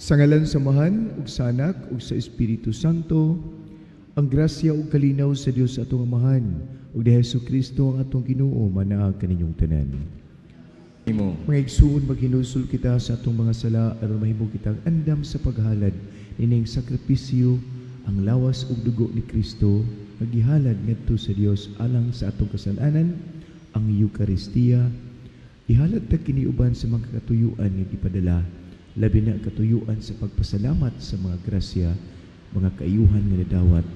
Sa ngalan samahan, ug sa Anak, ug sa Espiritu Santo, ang grasya ug kalinaw sa Dios atong Amahan, ug ni Hesukristo ang atong Ginoo manaag kaninyong tanan. Imo. Mga igsuon, maghinusul kita sa atong mga sala aron mahimo kitang andam sa paghalad nining sakripisyo, ang lawas ug dugo ni Kristo nga gihalad ngadto sa Dios alang sa atong kasalanan, ang Eucharistia. Ihalad ta kini uban sa mga katuyuan nga gipadala, labi na katuyuan sa pagpasalamat sa mga grasya, mga kaayuhan nga nadawat.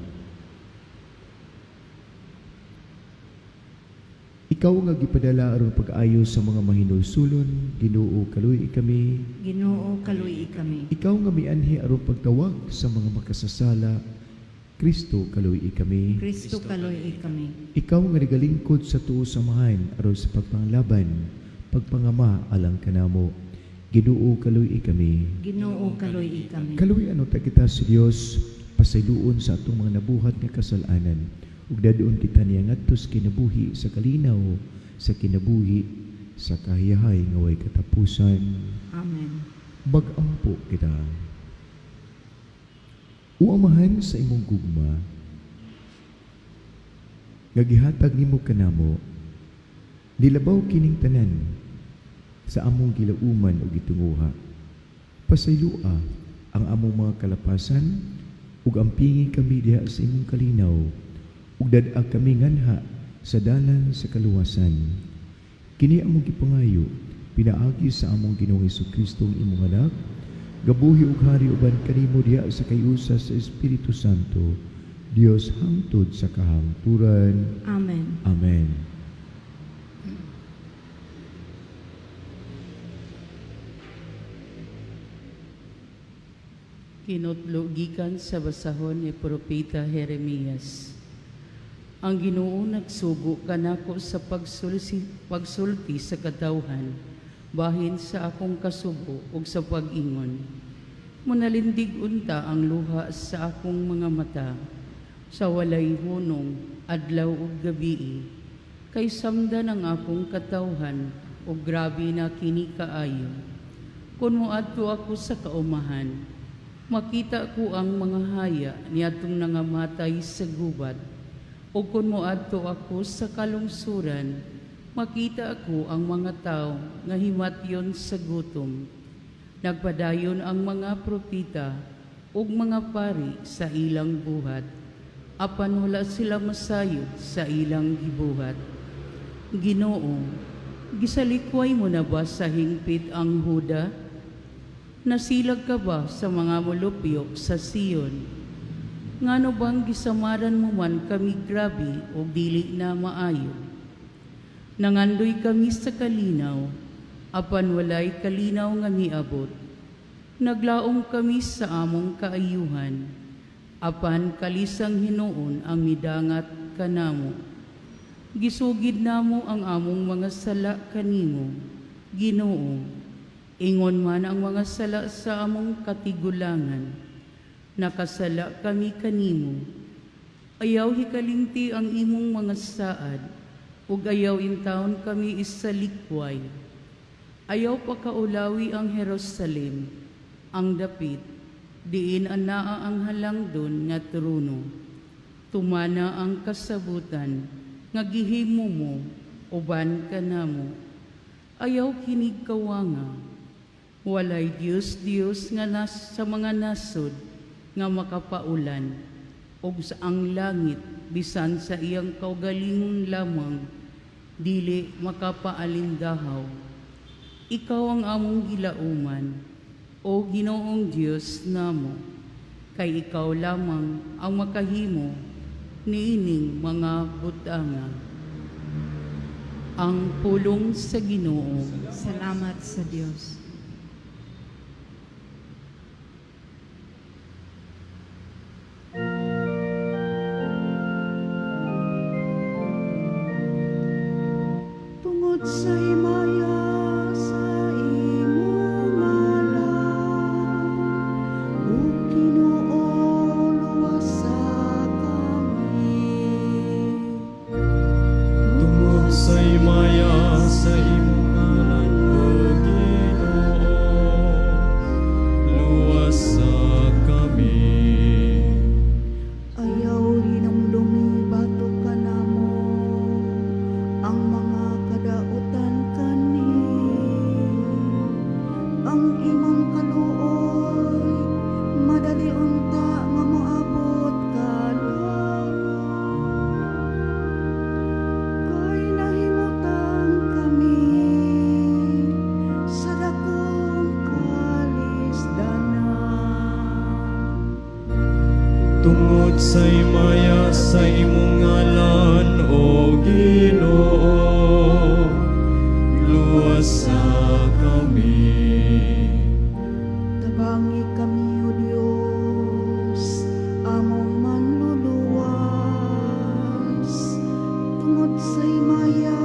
Ikaw nga gipadala aron pag-ayo sa mga mahinulsulon, Ginoo kaluy kami. Ginoo kaluy kami. Ikaw nga mianhi aron pagtawag sa mga makasasala, Kristo kaluy kami. Kristo kaluy kami. Ikaw nga nagalingkod sa tuo samahan aron sa pagpanglaban, pagpangama alang kanamo, Ginoo kaluy kami. Ginoo kaluy kami. Kaluy ano ta kita sa Dios, pasayloon sa atong mga nabuhat nga kasalanan, ug dadon kita niya ngadto sa kinabuhi sa kalinaw, sa kinabuhi sa kahiyahay nga way katapusan. Amen. Bagampo kita. Uamahan sa imong gugma, nga gihatag nimo kanamo, nilabaw kining tanan sa among gilauman ug gitunguha. Pasaylua ang among mga kalapasan ug ampingi kami diha sa imong kalinaw, ug dad-ag kami nganha sa dalan sa kaluwasan. Kini among gipangayo pinaagi sa among Ginoong Hesukristo imong anak, gabuhi ug hari uban kanimo diha sa kayusa sa Espiritu Santo, Dios hangtod sa kahangturan. Amen. Amen. Kinutlugikan sa basahon ni Propeta Jeremias. Ang Ginoo nagsugo kanako sa pagsulti sa katawhan, bahin sa akong kasugo ug sa pag-ingon. Munalindig unta ang luha sa akong mga mata, sa walay hunong, adlaw ug gabii, kay samdan ang akong katawhan ug grabe na kini kaayo. Kun moadto ako sa kaumahan, makita ko ang mga haya niadtong nangamatay sa gubat. O kung moadto ako sa kalungsuran, makita ako ang mga tao nga himatyon sa gutom. Nagpadayon ang mga propita ug mga pari sa ilang buhat, apan wala sila masayod sa ilang gibuhat. Ginoo, gisalikway mo na ba sa hingpit ang Huda? Nasilag ka ba sa mga mulupyok sa Siyon? Ngano bang gisamaran mo man kami grabe o dili na maayo? Nangandoy kami sa kalinaw, apan walay kalinaw nga miabot. Naglaom kami sa among kaayuhan, apan kalisang hinuon ang midangat kanamo. Gisugid namo ang among mga sala kanimo, Ginoo. Ingon man ang mga sala sa among katigulangan. Nakasala kami kanimo. Ayaw hikalimti ang imong mga saad, ug ayaw intawon kami isalikway. Ayaw pakaulawi ang Jerusalem, ang dapit, diin anaa ang halangdon nga trono. Tumana ang kasabutan, nga gihimo mo, uban kanamo. Ayaw kinig kawanga. Walay Diyos nga sa mga nasod, nga makapaulan, og sa ang langit, bisan sa iyang kaugalingon lamang, dili makapaalindahaw. Ikaw ang among gilauman, o Ginoong Diyos namo, kay ikaw lamang ang makahimo niining mga butanga. Ang pulong sa Ginoo. Salamat sa Diyos. Sa himaya sa imong ngalan, o Ginoo luwasa kami. Tungod sa himaya sa imong ngalan, o Ginoo ang imong kaluoy, madali unta nga moabot kadalo. Kay nahimutan kami sa dakong kalisdanan. Tungod sa imaya sa imong ngalan, O Ginoo, luwasa kami. Tabangi kami, O Diyos, among manluluwas. Tungod sa imaya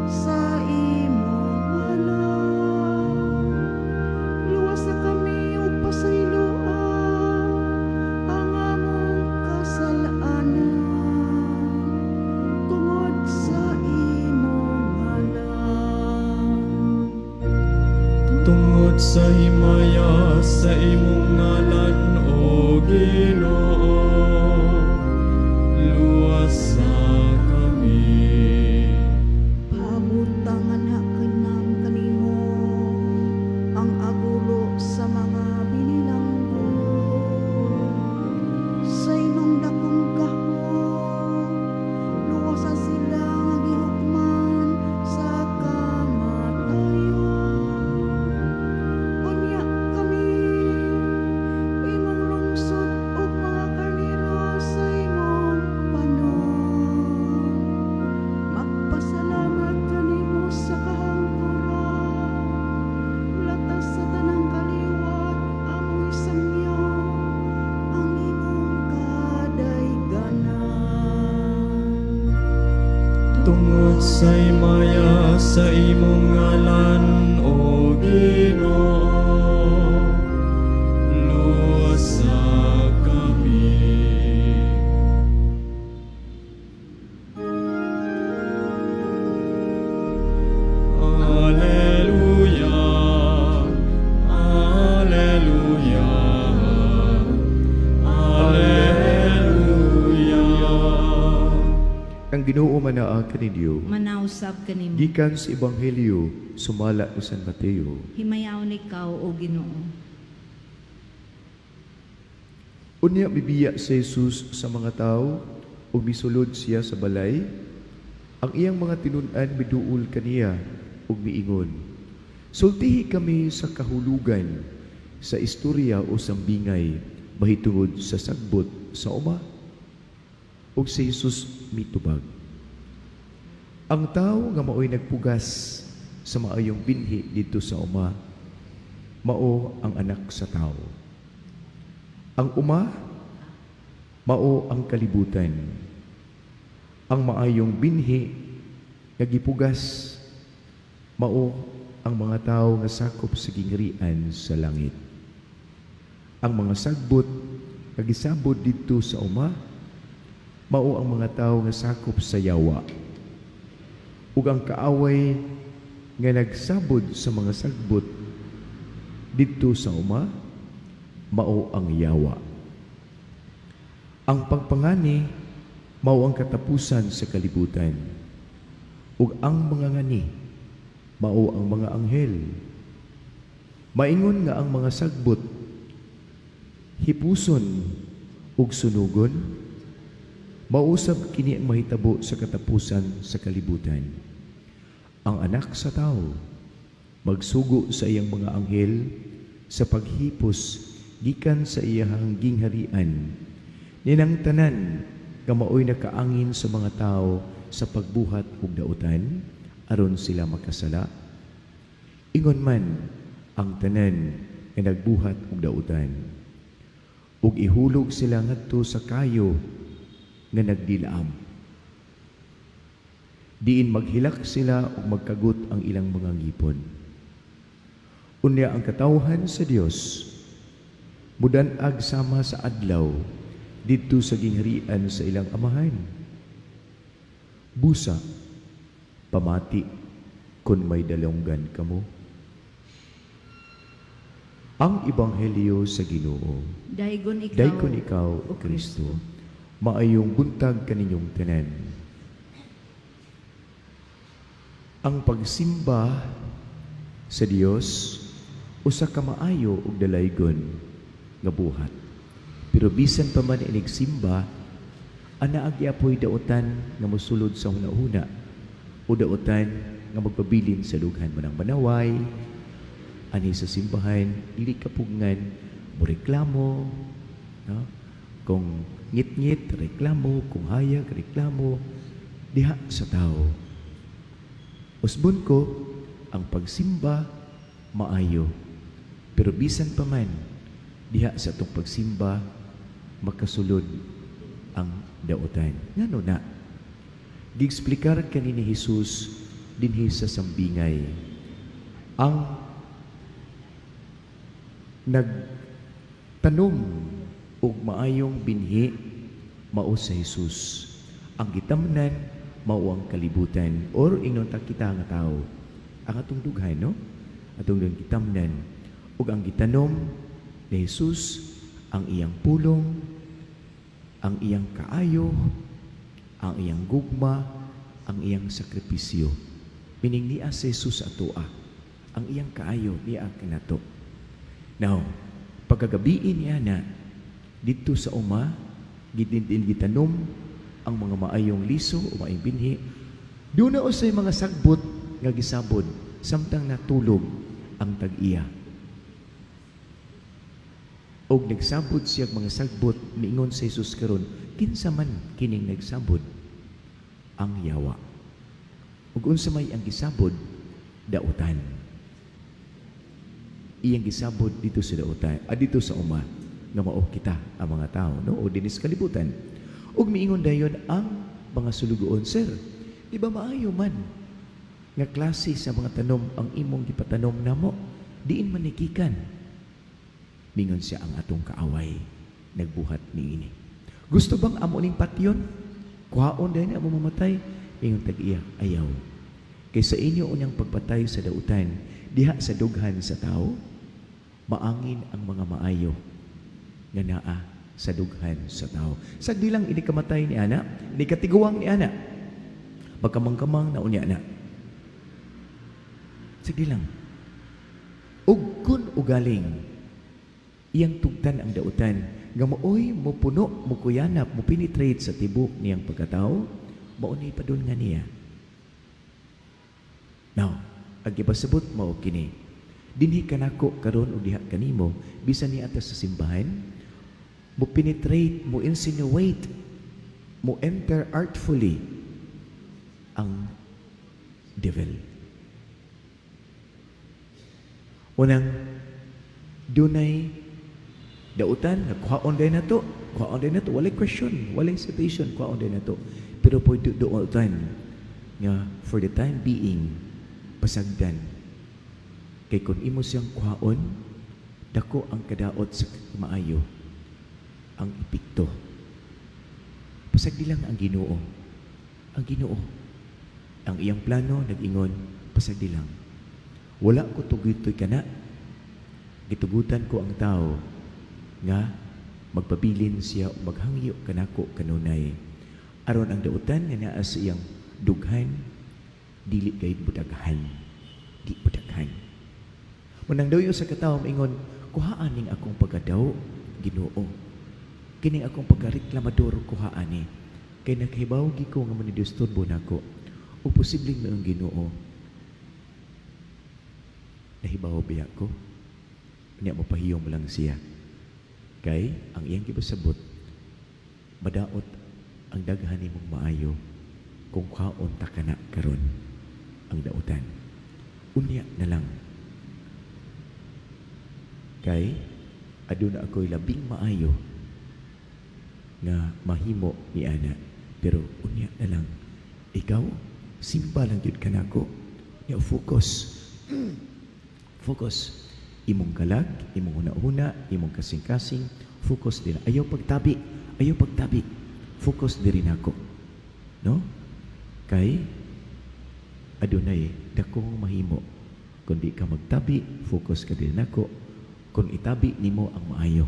sa imong ngalan, luwas na kami ug pasayloa ang among kasalanan. Tungod sa imong ngalan. Tungod sa himaya sa imong ngalan, O Ginoo, luwasa kami. Pabutangan ha kanang kanimo ang agulo sa mga binilanggo. Sa imong dakong gahom, luwasa sila nga gihukman sa kamatayon. Unya kami, imong lungsod ug mga karnero sa imong panon. Magpasalamat kanimo sa kahangturan, latas sa tanang kaliwat, among isangyo ang imong kadayganan. Tungod sa imaya sa imong ngalan, O Ginoo, luwasa kami. Alleluia, Alleluia, Alleluia. Ang Ginoo manaa kaninyo, Manausab kanimo. gikan sa Ebanghelyo sumala ni San Mateo. Himayaw ikaw, O Ginoo. Unya bibiya si Jesus sa mga tao ug misulod siya sa balay. Ang iyang mga tinun-an miduol kaniya ug miingon, sultihi kami sa kahulugan sa istorya o sambingay bahitungod sa sagbot sa uma. Ug si Jesus mitubag, ang tao nga mao'y nagpugas sa maayong binhi dito sa uma, mao ang anak sa tao. Ang uma, mao ang kalibutan. Ang maayong binhi nga gipugas, mao ang mga tao nga sakop sa gingharian sa langit. Ang mga sagbot nga gisabod dito sa uma, mao ang mga tao nga sakop sa yawa. Ug ang kaaway nga nagsabod sa mga sagbot dito sa uma, mao ang yawa. Ang pagpangani mao ang katapusan sa kalibutan. Ug ang mga ngani mao ang mga anghel. Maingon nga ang mga sagbot hipuson ug sunugon, mausab kini ang mahitabo sa katapusan sa kalibutan. Ang anak sa tao magsugo sa iyang mga anghel sa paghipos gikan sa iyang gingharian, ninang tanan nga maoy nakaangin sa mga tao sa pagbuhat ug dautan aron sila makasala. Ingon man ang tanan nga nagbuhat ug dautan, ug ihulog sila ngadto sa kayo nga nagdilaam. Diin maghilak sila ug magkagut ang ilang mga ngipon. Unya ang katawhan sa Dios mudan-ag sama sa adlaw didto sa gingharian sa ilang amahan. Busa, pamati, kun may dalonggan kamo. Ang Ebanghelyo sa Ginoo. Daigon ikaw, Daykon ikaw, O Kristo, maayong buntag kaninyong tanan. Ang pagsimba sa Dios usa ka maayo ug dalaygon nga buhat. Pero bisan pa man inig simba, ana agyapoy dautan nga mosulod sa hunahuna o dautan nga magpabilin sa dughan manang manaway, ani sa simbahan, dili kapugngan mo reklamo, no? Kung ngit-ngit, reklamo, kung hayag, reklamo, diha sa tao. Usbon ko, ang pagsimba, maayo. Pero bisan pa man, diha sa itong pagsimba, makasulod ang dautan. Ngano na? Gi-explicar kanini ni Jesus dinhi sa sambingay. Ang nagtanom og maayong binhi mao sa Jesus. Ang gitamnan mao ang kalibutan or ingnon ta kita nga tao. Ang atong dughay, no? Atong dughay gitamnan ug ang gitanom ni Jesus ang iyang pulong, ang iyang kaayo, ang iyang gugma, ang iyang sakripisyo. Meaning niya sa Jesus atoa. Ang iyang kaayo niya kanato. Now, pagkagabiin niya na dito sa uma, gitanom ang mga maayong liso o maayong binhi. Doon na usay mga sagbot nga gisabod, samtang natulog ang tag-iya. Og nagsabot siya mga sagbot, miingon sa Jesus karon, kinsa man kining nagsabod ang yawa. Ug unsa may ang gisabod, dautan. Iyang gisabod dito sa dautan, dito sa uma, nga mao kita ang mga tao, no? O dinis kalibutan. Ug miingon dayon ang mga sulugoon, sir, di ba maayo man nga klase sa mga tanom ang imong gipatanom namo, diin man nikikan. Mingon siya ang atong kaaway, nagbuhat niini. Gusto bang amo ning patyon? Kuhaon din amo mamatay? Mingon tag-iya, ayaw. Kaysa inyo unyang pagpatay sa dautan, diha sa dughan sa tao, maangin ang mga maayo nga naa sa dughan sa tao. Sagdi lang ini kamatay ni ana, ini katiguang ni ana. Magkamang-kamang na unya na. Sagdi lang. Ug kun ugaling iyang tugtan ang dautan, nga maoy mo puno, mo kuyanap, mo penetrate sa tibok niyang pagkatao, maunay pa doon nga niya. Now, ang ipasabot mo kini, dinhi kanako karon ug diha kanimo, bisan niya atas sa simbahan, mo penetrate, mo insinuate, mo enter artfully ang devil. Unang, dunay dautan, kuhaon din na to, walay question, walay citation, kuhaon din na to. Pero po dautan nga for the time being, pasagdan. Kay kung imo siyang kuhaon, dako ang kadaot sa maayo, ang epekto. Pasagdi lang ang Ginoo. Ang Ginoo. Ang iyang plano, nag-ingon, pasagdi lang. Wala ko tugitoy kana. Gitugutan ko ang tao nga magpabilin siya o maghangyo kanako kanunay. Aron ang dautan nga naa sa iyang dughan, dili kay budaghan. Di budaghan. Munang daw yung sa katao, maingon, kuhaan ning akong pagkadaw, Ginoo. Kining akong pagkareklamador kuhaan ni. Kay nakahibaw ko nga manidisturbo nako. O posibleng mayong Ginoo. Nahibaw biya ko. Niya mapahiyong mo lang siya. Kay ang iyang gipasabot, madaot ang daghan nimong maayo kung kaon ta kana karon ang dautan. Unya na lang. Kay aduna ako'y labing maayo nga mahimo ni ana, pero unya na lang. Ikaw simba lang jud kanako. Ya focus. Focus. Imong kalag, imong una-una, imong kasing-kasing, focus din. Ayaw pagtabi. Focus diri nako. No? Kay adunay dakong mahimo. Kung di ka magtabi, focus ka din nako. Kung itabi nimo ang maayo,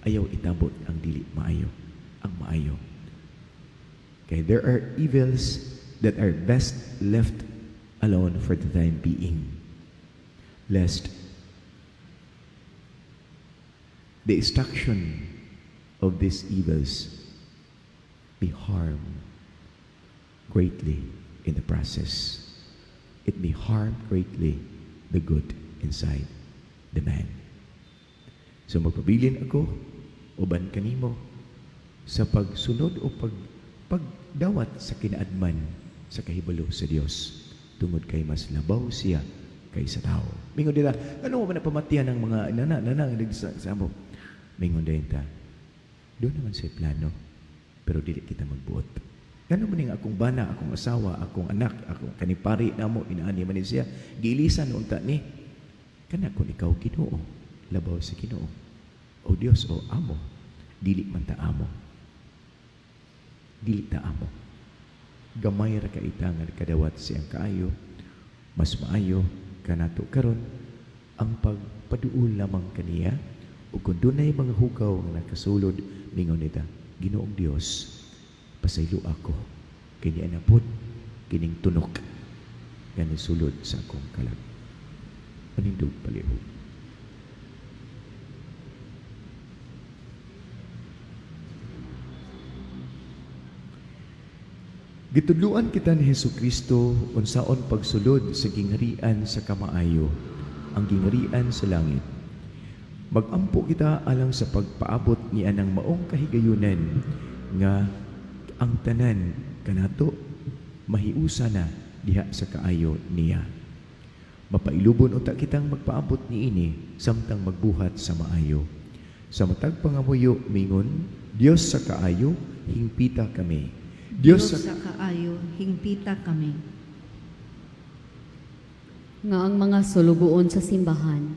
ayaw itabot ang dili maayo. Ang maayo. Kay there are evils that are best left alone for the time being, lest the destruction of these evils may harm greatly in the process. It may harm greatly the good inside the man. So magpabilin ako, uban kanimo, sa pagsunod o pagdawat sa kinaadman sa kahibalo sa Dios tungod kay mas labaw siya kaysa tao. Mingon nila, ano mo ba napamatian ng mga nanang sa mo? Mingon din ta, doon naman siya plano, pero dili kita magbuot. Gano'n man yung akong bana, akong asawa, akong anak, akong kanipari na mo, inaani man siya, giilisan noon ta ni, kana kung ikaw Ginoo, labaw sa Ginoo, o Dios o amo, dili man ta amo. Dili ta amo. Gamay ra kaitangan kadawat siyang kaayo, mas maayo kanato karon ang pagpaduol lamang kaniya o kung dunay mga hugaw nga nakasulod mingon nita, Ginoong Dios, pasaylo ako kini anapod kining tunok nga sulod sa akong kalag. Panindog palihog. Gitudluan kita ni Hesukristo unsaon pagsulod sa gingharian sa kamaayo, ang gingharian sa langit. Magampo kita alang sa pagpaabot niya ng maong kahigayunan nga ang tanan kanato mahiusa na diha sa kaayo niya. Mapailubon unta kitang magpaabot niini samtang magbuhat sa maayo. Sa matag pangamuyo mingon, Dios sa kaayo hingpita kami. Diyos sa kaayo, hingpita kami. Nga ang mga sulugoon sa simbahan,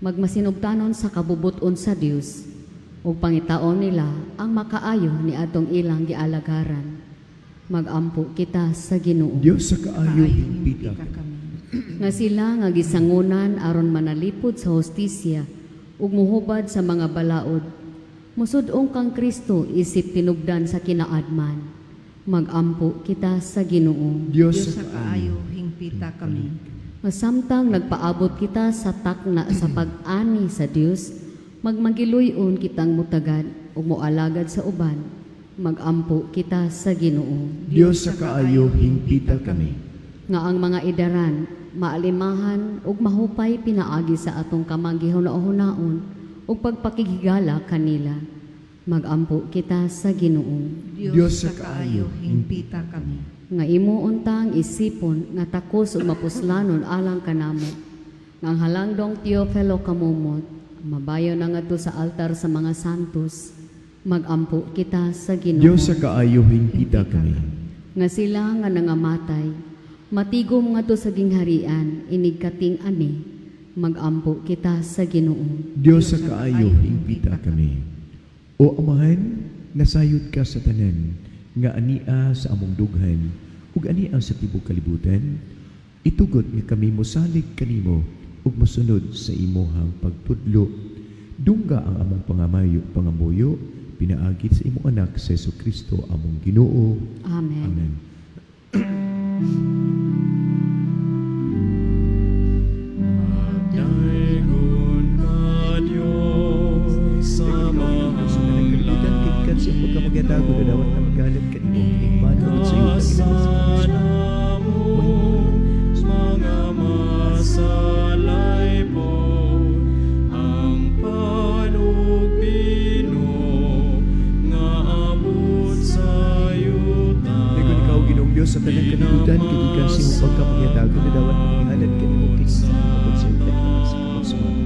magmasinugtanon sa kabubuton sa Dios, ug pangitaon nila ang makaayo ni atong ilang gialagaran. Magampo kita sa Ginoo. Diyos sa kaayo hingpita hingpita kami. kami. Nga sila nga gisangunan aron manalipod sa hostisya ug muhubad sa mga balaod. Musud-ong kang Kristo isip tinubdan sa kinaadman. Magampo kita sa Ginoo. Diyos Diyos sa kaayo, hingpita kami. Masamtang nagpaabot kita sa takna sa pag-ani sa Dios, magmagiluyon kitang mutagad ug moalagad sa uban. Magampo kita sa Ginoo. Diyos sa kaayo hingpita kami. Nga ang mga idaran, maalimahan ug mahupay pinaagi sa atong kamanggihuna-hunaon ug pagpakigigala kanila. Magampo kita sa Ginoo. Diyos sa kaayo, hingpita kami. Nga imo untang isipon nga takos ug mapuslanon alang kanamo. Nga ang halangdong Teofilo kamumot, mabayo na ngadto sa altar sa mga santos. Magampo kita sa Ginoo. Diyos sa kaayo hingpita kami. Nga sila nga nangamatay, matigom ngadto sa gingharian, inigkating ani. Magampo kita sa Ginoo. Diyos sa kaayo hingpita kami. O Amahan, nasayod ka sa tanan, nga ania sa among dughan, ug ania sa tibok kalibutan, itugot nga kami mosalig kanimo, ug mosunod sa imuhang pagtudlo. Dungga ang among pangamuyo, pinaagit sa imong anak sa Hesukristo among Ginoo. Amen. Amen. Daigon ka Diyos sa Kaibigan, kaibigan siya magkamagadago na dawat na magalit kanimo. Kinikbano sa iyo na sana mo mga masalay po ang panugpino nga abot sa yuta. Dagon ikaw Ginoong Diyos sa talang kalibutan, kaibigan siya magkamagadago na dawat na magalit kanimo. Kinikbano sa iyo na magsuman.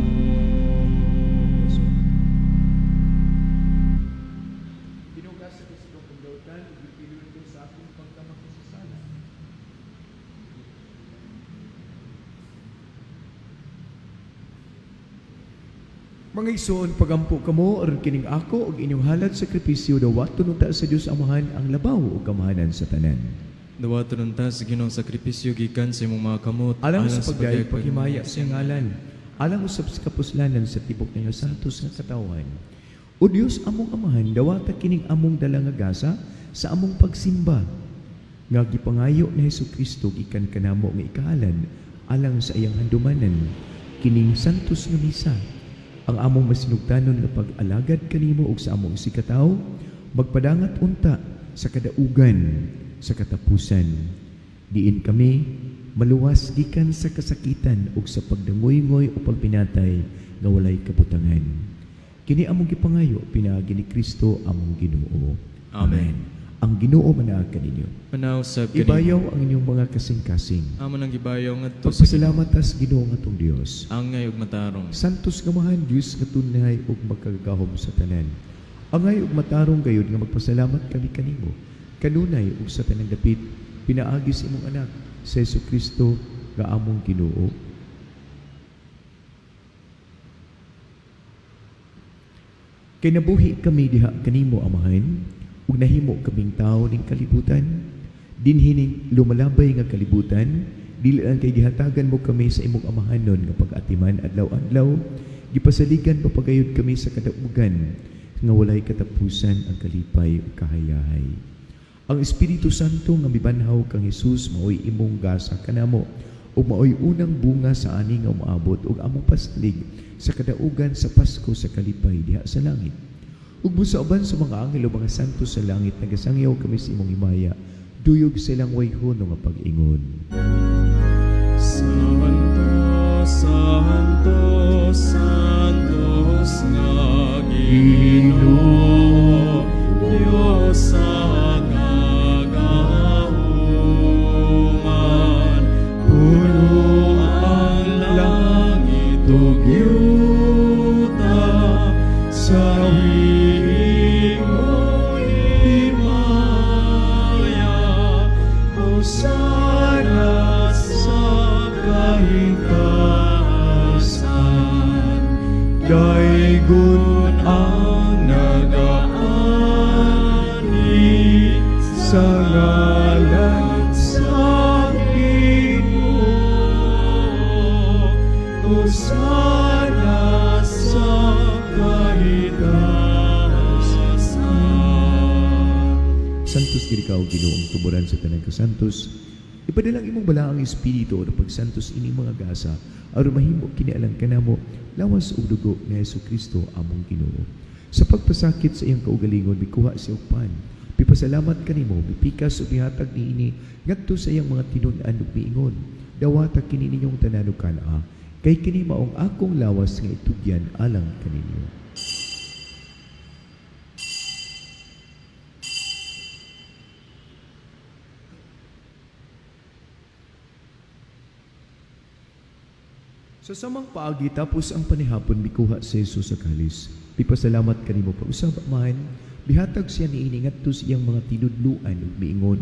Mga igsoon, pagampo kamo aron kining ako og inyong halad sakripisyo dawat tununta sa Dios Amahan ang labaw ug kamahanan sa tanan. Dawaton unta sa Ginoong sakripisyo gikan sa imong mga kamot Alang sa pagdayeg paghimaya sa ngalan, alang usab sa kapuslanan sa tibok ninyo santos nga katawan. O Dios among Amahan, dawata kining among dala nga gasa sa among pagsimba. Nga gipangayo ni Hesukristo gikan kanamo nga ikahalan alang sa iyang handumanan kining santos nga misa. ang among masinugtanon nga pag-alagad kanimo ug sa among sikataw magpadangat unta sa kadaugan sa katapusan. Diin kami maluwas gikan sa kasakitan ug sa pagdangoy-ngoy o pagpinatay nga walay kabutangan. Kini among gipangayo pinaagi ni Kristo among Ginoo. Amen. Ang Ginoo manaag kaninyo. Manausab Ibayaw ang inyong mga kasing-kasing. Amo nang gibayaw ngadto sa Pagpasalamat tas Ginoo nga atong Dios. angay ug matarong. Santos nga mahan Dios nga tunay ug magkagahom sa tanan. Angay ug matarong gayud nga magpasalamat kami kanimo. Kanunay ug sa tanang dapit pinaagi sa imong anak sa Jesucristo nga among Ginoo. Kay nabuhi kami diha kanimo amahan ug nahimo kaming tawo ning kalibutan. Dinhining lumalabay nga kalibutan, dili lang kay gihatagan mo kami sa imong amahanon nga pag-atiman adlaw-adlaw, gipasaligan papagayod kami sa kadaugan nga walay katapusan ang kalipay ug kahayahay. Ang Espiritu Santo nga mibanhaw kang Hesus maoy imong gasa kanamo ug maoy unang bunga sa ani nga umaabot ug among pasalig sa kadaugan sa Pasko sa kalipay diha sa langit. Ug musauban sa mga anghel o mga santo sa langit nagasangyaw kami sa imong himaya, duyog silang wayhon nga pag-ingon. Santo, Santo, Santos nga Ginoo, Dios sa kagahauman, puno ang langit ug yuta sa imong himaya. Hosana sa kahitasan, daygon ang nagaani sa ngalan sa Ginoo. Hosana sa kahitasan. Santos diri ka o Ginoo ang tuburan sa tanang kasantos. Ipadalang imong balaang espiritu o pagsantos ini mga gasa aron mahimo kinialang kanamo lawas ug dugo ni Jesucristo among Ginoo. Sa pagpasakit sa iyang kaugalingon mikuha sa upan. Pipasalamat kanimo bipikas ug bihatag niini ngadto sa iyang mga tinun-an ug miingon. Dawata kini ninyong tanan ug kana kay kini maong akong lawas nga itugyan alang kaninyo. Sa samang paagi tapos ang panihapon mikuha si Jesus sa kalis. Pipasalamat kanimo pa usab man bihatag siya niini ngadto sa iyang mga tinudluan ug miingon,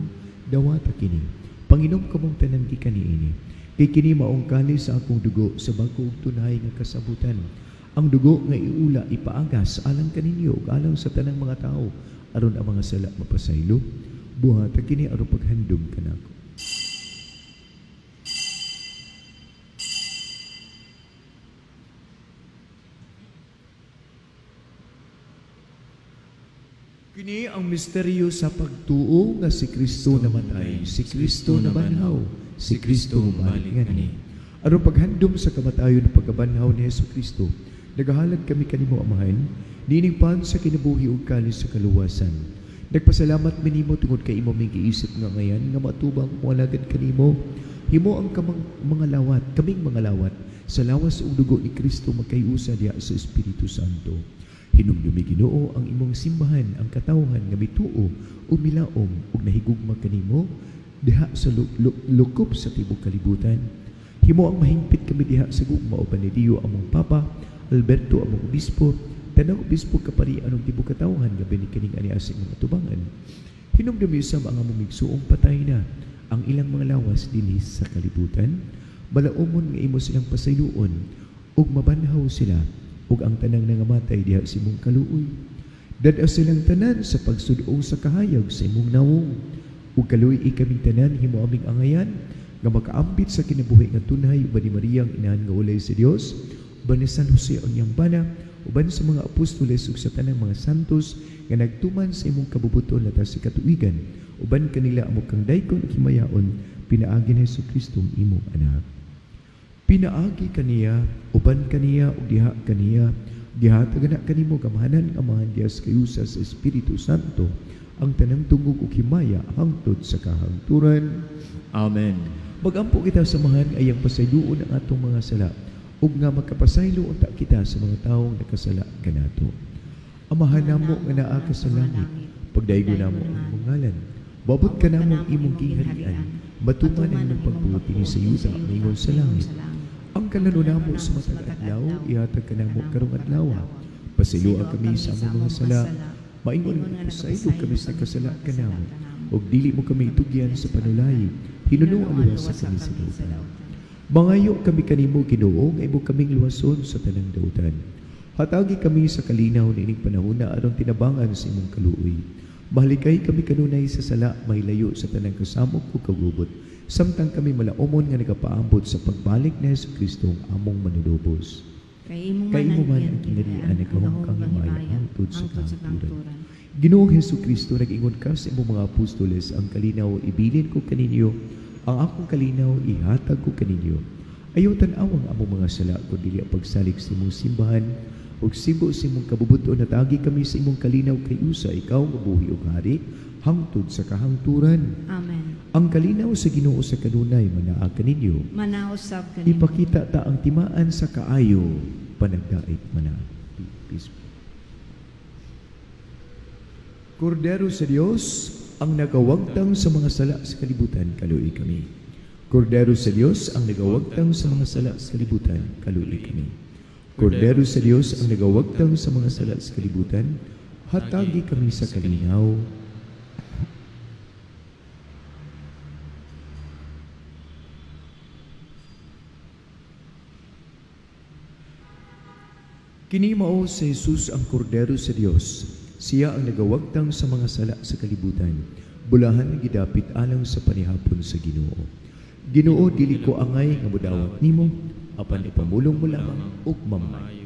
dawata kini. Panginom kamong tanan gikan niini. Kay kini maong kalis sa akong dugo sa bag-o ug tunay nga kasabutan. Ang dugo nga iula ipaagas alang kaninyo ug alang sa tanang mga tao aron ang mga sala mapasaylo. Buhatag kini aron paghandom kanako. Kini ang misteryo sa pagtuo nga si Kristo namatay, si Kristo nabanhaw, si Kristo balik nga ni. Aron paghandom sa kamatayon ng pagkabanhaw ni Jesucristo, nagahalad kami kanimo amahan, nining pan sa kinabuhi ug kalis sa kaluwasan. Nagpasalamat minimo tungod kay imo ming giisip nga ngayan nga matubang moalagad kanimo. Himo ang mga lawat, kaming mga lawat sa lawas ug dugo ni Kristo magkayusa diha sa Espiritu Santo. Hinumdumi Ginoo ang imong simbahan ang katawhan nga mituo o milaom ug nahigugma kanimo diha sa lukop sa tibok kalibutan. Himo ang mahimpit kami diha sa gugma o Benedillo among Papa, Alberto among Obispo, tanang Obispo kaparian og tibok katawhan nga binikaning ani asing mga tubangan. Hinumdumi usab ang among migsuong patay na ang ilang mga lawas dinhi sa kalibutan. Balaomon nga imo silang pasayloon ug mabanhaw sila ug ang tanang nangamatay diha sa imong kaluoy. Dad-aw silang tanan sa pagsuduo sa kahayag sa imong nawong. Ug kaluoy kaming tanan himo aming angayan nga makaambit sa kinabuhi nga tunay uban ni Maria ang inahan nga ulay sa Dios, uban ni San Jose ang iyang bana, uban sa mga apostoles ug sa tanang mga santos nga nagtuman sa imong kabubuton latas sa katuigan, uban kanila amo kang daykon ug himayaon pinaagi ni Jesucristo imong anak. Pinaagi kaniya, uban kaniya, ug diha kaniya, gihatag na kanimo gamahanan nga mga Dios kayusa sa Espiritu Santo, ang tanang tungog ug himaya hangtod sa kahangturan. Amen. Magampo kita samahan ayang pasayloon ang atong mga sala, ug nga magkapasaylo unta kita sa mga taong nakasala kanato. Amahan namo nga naa ka sa langit, pagdaygo namo ang imong ngalan. Babot ka namo ang imong kingharian, matuman ang imong pagbuti ni sa yuta mingon sa langit. Ang kalano namo sa matag adlaw, ihatag ka namo karong adlaw. Pasiluan kami sa among mga sala, maingon nga pasaylo kami sa kasala kanamo, ug dili mo kami itugyan sa panulay, hinunuan luwas sa kami sa dautan. Mangayo kami kanimo Ginoo, nga imo kaming luwason sa tanang dautan. Hatagi kami sa kalinaw niining panahon na aron tinabangan sa imong kaluoy. Mahalikay kami kanunay sa sala, mahilayo sa tanang kasamok o kagubot, samtang kami malaumon nga nagapaambot sa pagbalik ni Jesucristo ang among manulubos. Kay imo man ang kinarian ni kahungkang himaya hangtod sa kahangturan. Ginoong Jesucristo, nag-ingon ka sa imong mga apostoles, ang kalinaw ibilin ko kaninyo, ang akong kalinaw ihatag ko kaninyo. Ayaw tan-awang among mga sala, kundi ang pagsalig sa imong simbahan, ug sibo sa imong kabubuton, natagi kami sa imong kalinaw kay usa, ikaw nga buhi ug hari, hangtod sa kahangturan. Amen. Ang kalinaw sa Ginoo sa kanunay manaa kaninyo. Manausab kanimo. Ipakita ta ang timaan sa kaayo, panagdait mana. Peace. Kordero sa Dios, ang nagawagtang sa mga sala sa kalibutan, kaluoy kami. Kordero sa Dios, ang nagawagtang sa mga sala sa kalibutan, kaluoy kami. Kordero sa Dios, ang nagawagtang sa mga sala sa kalibutan, hatagi kami sa kalinaw. Kini mao sa Jesus ang Kordero sa Dios. Siya ang nagawagtang sa mga sala sa kalibutan. Bulahan gidapit alang sa panihapon sa Ginoo. Ginoo, dili ko angay nga modawat nimo, apan ipamulong mo lamang ug mamay.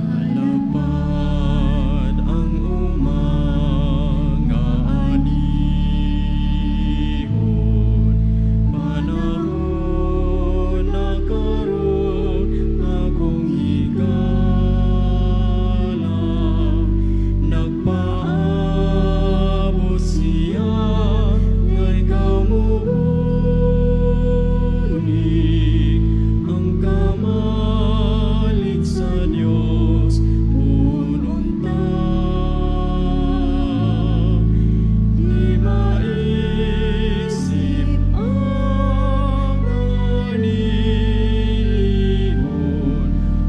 Halapad ang umanga anihon, panahon na karon akong higala. Nagpaabot siya nga ikaw mubunig, ang kamalig sa Diyos ununta. Di maisip ang anihon,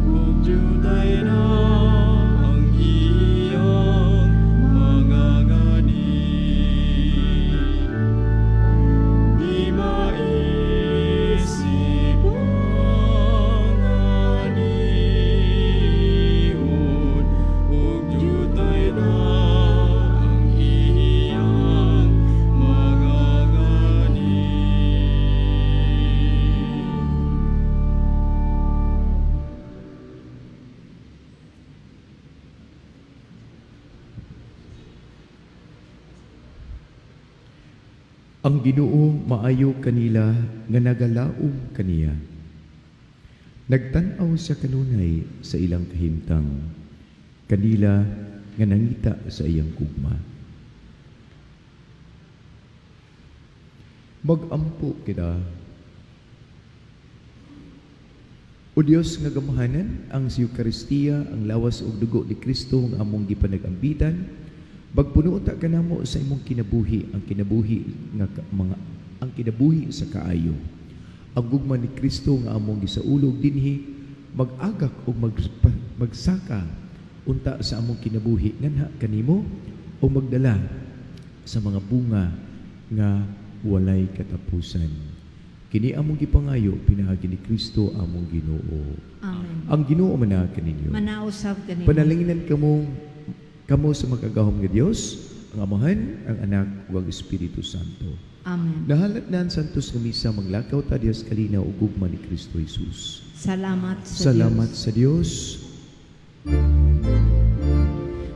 ug Diyutay na ang iyang mga ngani. Di maisip ang anihon, ug Diyutay na ang iyang mga ngani. Ang Ginoo maayo kanila nga nagalaom kaniya. Nagtan-aw sa kanunay sa ilang kahimtang, kanila nga nangita sa iyang kugma. Magampo kita. O Dios nga gamahanan, ang sa Eucharistia, ang lawas ug dugo ni Kristo nga among gipanag-ambitan, bagpuno ta kanamo sa imong kinabuhi, ang kinabuhi sa kaayo. Ang gugma ni Kristo nga among gisaulog dinhi, mag-agak o magsaka unta sa among kinabuhi nganha kanimo o magdala sa mga bunga nga walay katapusan. Kini among gipangayo pinaagi ni Kristo among Ginoo. Amen. Ang Ginoo manaa kaninyo. Manausab kanimo. Panalinginan kamo sa magagahom nga Dios, ang Amahan, ang Anak, ug ang Espiritu Santo. Amen. Nahalat na ang Santos nga Misa, maglakaw ta Dios kalina ug gugma ni Kristo Jesus. Salamat sa Salamat Diyos. sa Dios.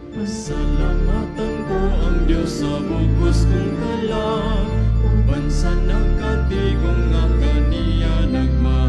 Pasalamatan ko ang Diyos sa bugos kong kalag, uban sa nagkatigong nga kaniya nagmahal.